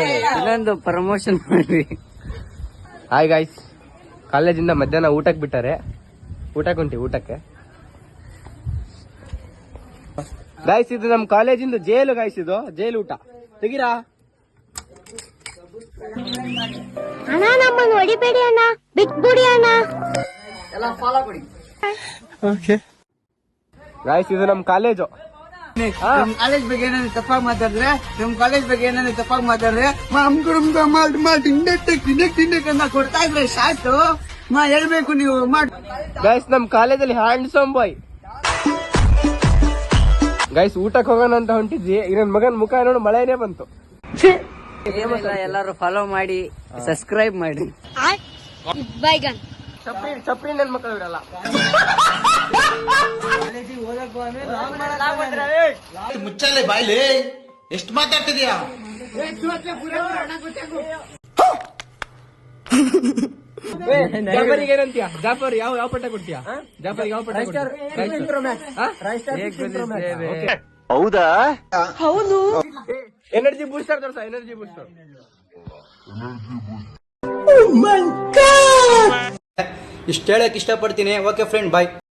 ಇನ್ನೊಂದು ಪ್ರಮೋಷನ್ ಮಾಡ್ರಿ. Hi guys, ಕಾಲೇಜಿಂದ ಮಧ್ಯಾಹ್ನ ಊಟಕ್ಕೆ ಬಿಟ್ಟಾರೆ. ಊಟಕ್ಕೆ ಗಾಯ್ಸ್, ಇದು ನಮ್ ಕಾಲೇಜಿಂದ ಜೈಲು ಗಾಯ್ಸ್, ಇದು ಜೈಲು ಊಟ. ತೆಗೀರಾ ಅಣ್ಣ, ನಮ್ಮನ್ನು ಹೊಡಿಬೇಡಿ ಅಣ್ಣ, ಬಿಟ್ಬಿಡಿ ಅಣ್ಣ. ಎಲ್ಲ ಫಾಲೋ ಕೊಡಿ. ಗಾಯ್ಸ್, ಇದು ನಮ್ ಕಾಲೇಜು. ನಮ್ ಕಾಲೇಜ್ ಬಗ್ಗೆ ಏನಾದ್ರು ತಪ್ಪಾಗಿ ಮಾತಾಡಿದ್ರೆ ತಿಂಡಕ್ ಅಂತ ಕೊಡ್ತಾ ಇದ್ರೆ ಸಾಕು. ಹೇಳ್ಬೇಕು ನೀವು ಗೈಸ್, ನಮ್ ಕಾಲೇಜಲ್ಲಿ ಹ್ಯಾಂಡ್ಸಮ್ ಬಾಯ್. ಗೈಸ್, ಊಟಕ್ಕೆ ಹೋಗೋಣ ಅಂತ ಹೊಂಟಿದ್ವಿ. ಈಗ ನನ್ ಮಗನ್ ಮುಖ ನೋಡು, ಮಳೆನೇ ಬಂತು. ಎಲ್ಲರೂ ಫಾಲೋ ಮಾಡಿ, ಸಬ್ಸ್ಕ್ರೈಬ್ ಮಾಡಿ. ಬೈಗನ್ ಚಪ್ರಿ ನನ್ ಮಕ್ಕಳು ಇರಲ್ಲ. ಮುಚ್ಚಲೆ ಬಾಯ್ಲಿ, ಎಷ್ಟು ಮಾತಾಡ್ತಿದ್ಯಾ? ಜಾಫರಿಗೆ ಏನಂತೀಯ? ಜಾಫರ್ ಯಾವ ಪಟ್ಟ ಕೊಡ್ತೀಯಾ? ಜಾಫರ್ ಯಾವ ಪಟ್ಟ ಹೌದಾ? ಹೌದು. ಎನರ್ಜಿ ಬೂಸ್ಟರ್ ತೋರ್ಸ, ಎನರ್ಜಿ ಬೂಸ್ಟರ್. ಇಷ್ಟ ಹೇಳಕ್ ಇಷ್ಟಪಡ್ತೀನಿ. ಓಕೆ ಫ್ರೆಂಡ್, ಬಾಯ್.